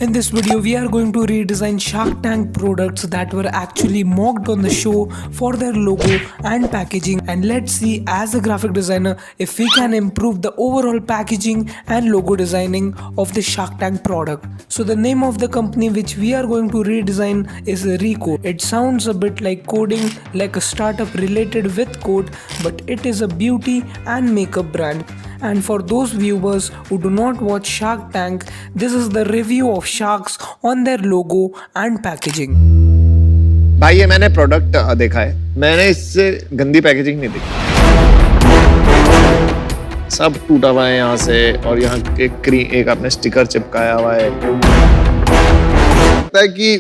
In this video, we are going to redesign Shark Tank products that were actually mocked on the show for their logo and packaging, and let's see as a graphic designer if we can improve the overall packaging and logo designing of the Shark Tank product. So the name of the company which we are going to redesign is Recode. It sounds a bit like coding, like a startup related with code, but it is a beauty and makeup brand. And for those viewers who do not watch Shark Tank, this is the review of sharks on their logo and packaging. भाई ये मैंने product देखा है, मैंने इससे गंदी packaging नहीं देखी। सब टूटा हुआ है यहाँ से, और यहाँ एक आपने स्टिकर चिपकाया हुआ है। लगता है कि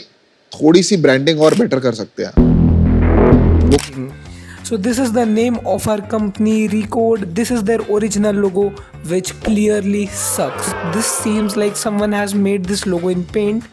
थोड़ी सी ब्रांडिंग और बेटर कर सकते हैं। So this is the name of our company, Recode. This is their original logo, which clearly sucks. This seems like someone has made this logo in paint.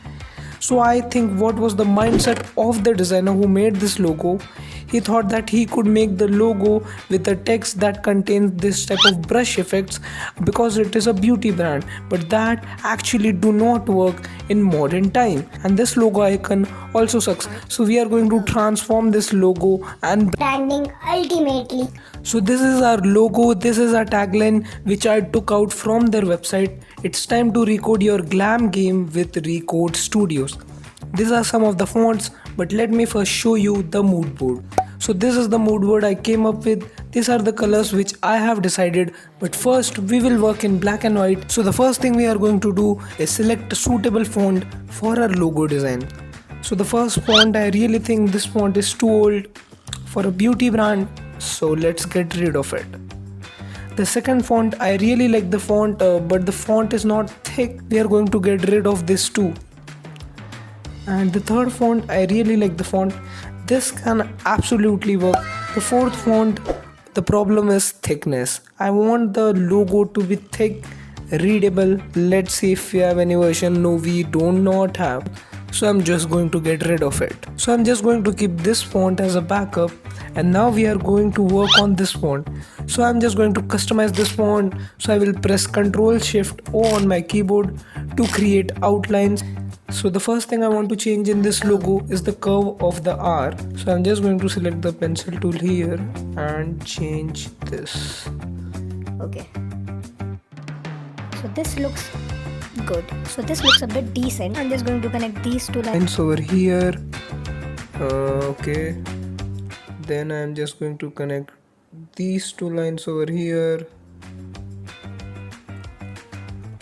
So I think what was the mindset of the designer who made this logo? He thought that he could make the logo with a text that contains this type of brush effects because it is a beauty brand, but that actually do not work in modern time, and this logo icon also sucks. So we are going to transform this logo and branding ultimately. So this is our logo, this is our tagline which I took out from their website. It's time to recode your glam game with Recode Studios. These are some of the fonts, but let me first show you the mood board. So this is the mood board I came up with. These are the colors which I have decided, but first we will work in black and white. So the first thing we are going to do is select a suitable font for our logo design. So the first font, I really think this font is too old for a beauty brand, so let's get rid of it. The second font, I really like the font, but the font is not thick. We are going to get rid of this too. And the third font, I really like the font. This can absolutely work. The fourth font, the problem is thickness. I want the logo to be thick, readable. Let's see if we have any version. No, we do not have. So I'm just going to get rid of it. So I'm just going to keep this font as a backup, and now we are going to work on this font. So I'm just going to customize this font. So I will press Ctrl Shift O on my keyboard to create outlines. So the first thing I want to change in this logo is the curve of the R. So I'm just going to select the pencil tool here and change this. Okay. So this looks good. So this looks a bit decent. I'm just going to connect these two lines over here. Okay. Then I'm just going to connect these two lines over here.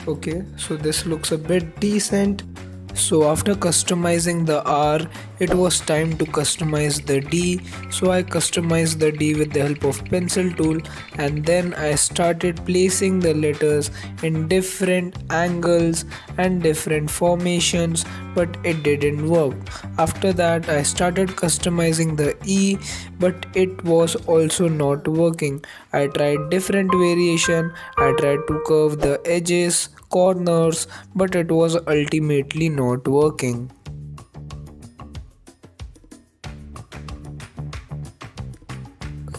Okay, so this looks a bit decent. So after customizing the R, it was time to customize the D. So I customized the D with the help of pencil tool, and then I started placing the letters in different angles and different formations, but it didn't work. After that I started customizing the E, but it was also not working. I tried different variation. I tried to curve the edges, corners, but it was ultimately not working.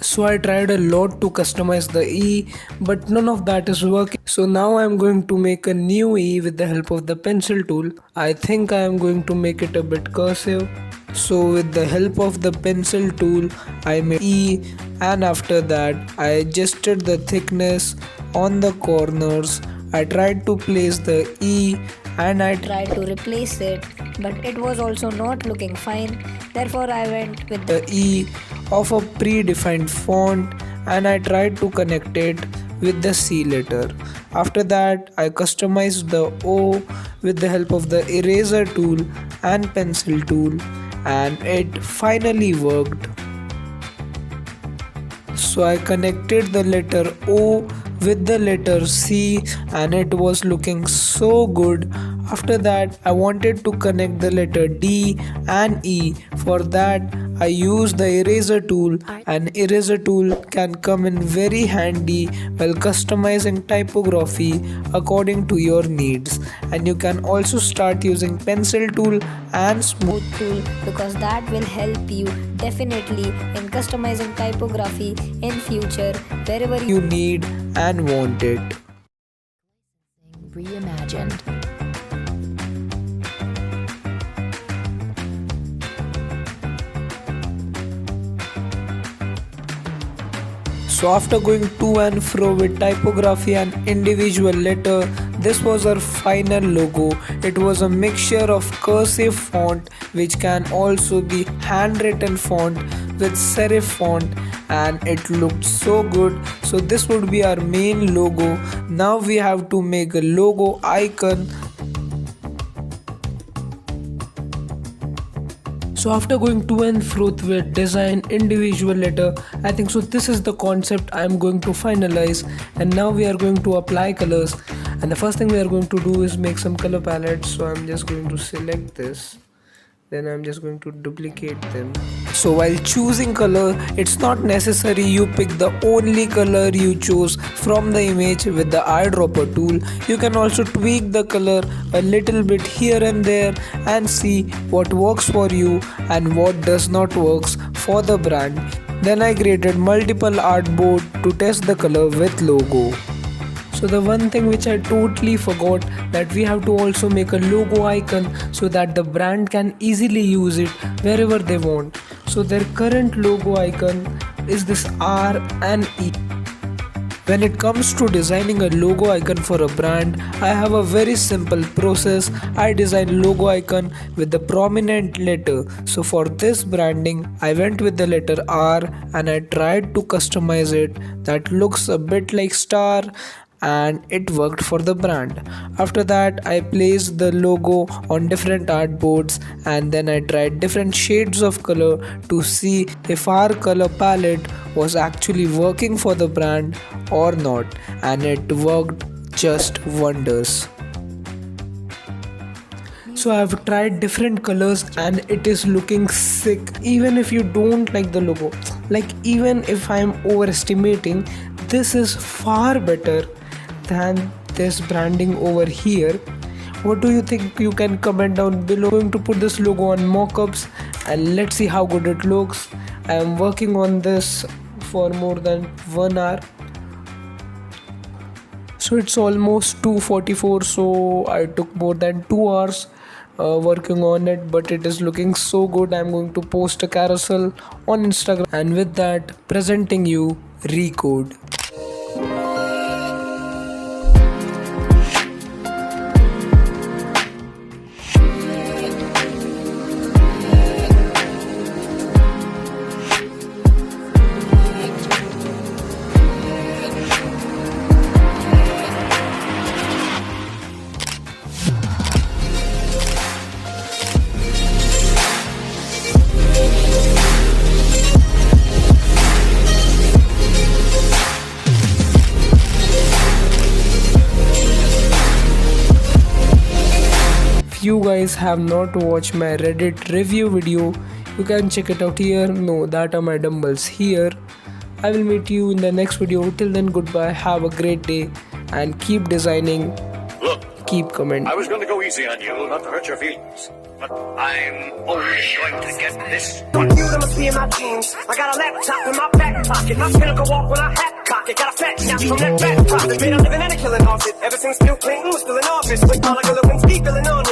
So I tried a lot to customize the E, but none of that is working. So now I'm going to make a new E with the help of the pencil tool. I think I am going to make it a bit cursive. So with the help of the pencil tool, I made E, and after that I adjusted the thickness on the corners. I tried to place the E and I tried to replace it, but it was also not looking fine. Therefore I went with the E of a predefined font, and I tried to connect it with the C letter. After that I customized the O with the help of the eraser tool and pencil tool, and it finally worked. So I connected the letter O with the letter C, and it was looking so good. After that I wanted to connect the letter D and E. For that I used the eraser tool, and eraser tool can come in very handy while customizing typography according to your needs. And you can also start using pencil tool and smooth tool, because that will help you definitely in customizing typography in future wherever you need and want it. Reimagined. So after going to and fro with typography and individual letter, this was our final logo. It was a mixture of cursive font which can also be handwritten font with serif font, and it looked so good. So this would be our main logo. Now we have to make a logo icon. So after going to and fro with design, individual letter, I think so this is the concept I am going to finalize, and now we are going to apply colors. And the first thing we are going to do is make some color palettes. So I'm just going to select this, then I'm just going to duplicate them. So while choosing color, it's not necessary you pick the only color you chose from the image with the eyedropper tool. You can also tweak the color a little bit here and there and see what works for you and what does not works for the brand. Then I created multiple artboard to test the color with logo. So the one thing which I totally forgot, that we have to also make a logo icon so that the brand can easily use it wherever they want. So their current logo icon is this R and E. When it comes to designing a logo icon for a brand, I have a very simple process. I design logo icon with the prominent letter. So for this branding, I went with the letter R and I tried to customize it. That looks a bit like star, and it worked for the brand. After that, I placed the logo on different artboards, and then I tried different shades of color to see if our color palette was actually working for the brand or not, and it worked just wonders. So I have tried different colors and it is looking sick. Even if you don't like the logo, like even if I am overestimating, this is far better than this branding over here. What do you think? You can comment down below. I'm going to put this logo on mockups and let's see how good it looks. I am working on this for more than 1 hour. So it's almost 2:44, so I took more than 2 hours working on it, but it is looking so good. I'm going to post a carousel on Instagram, and with that, presenting you Recode. If you guys have not watched my Reddit review video, you can check it out here. No, that are my dumbbells here. I will meet you in the next video. Till then, goodbye, have a great day, and keep designing. Look, Keep commenting. I was going to go easy on you, not to hurt your feelings. But I'm only going to get this one. You must be in my jeans. I got a laptop in my back pocket. My pinnacle walk when I hat cock it. Got a fat snap from that back pocket. Made a living and a killing off it. Ever since Bill Clinton was still in office. With all I could look and speak, feeling on it.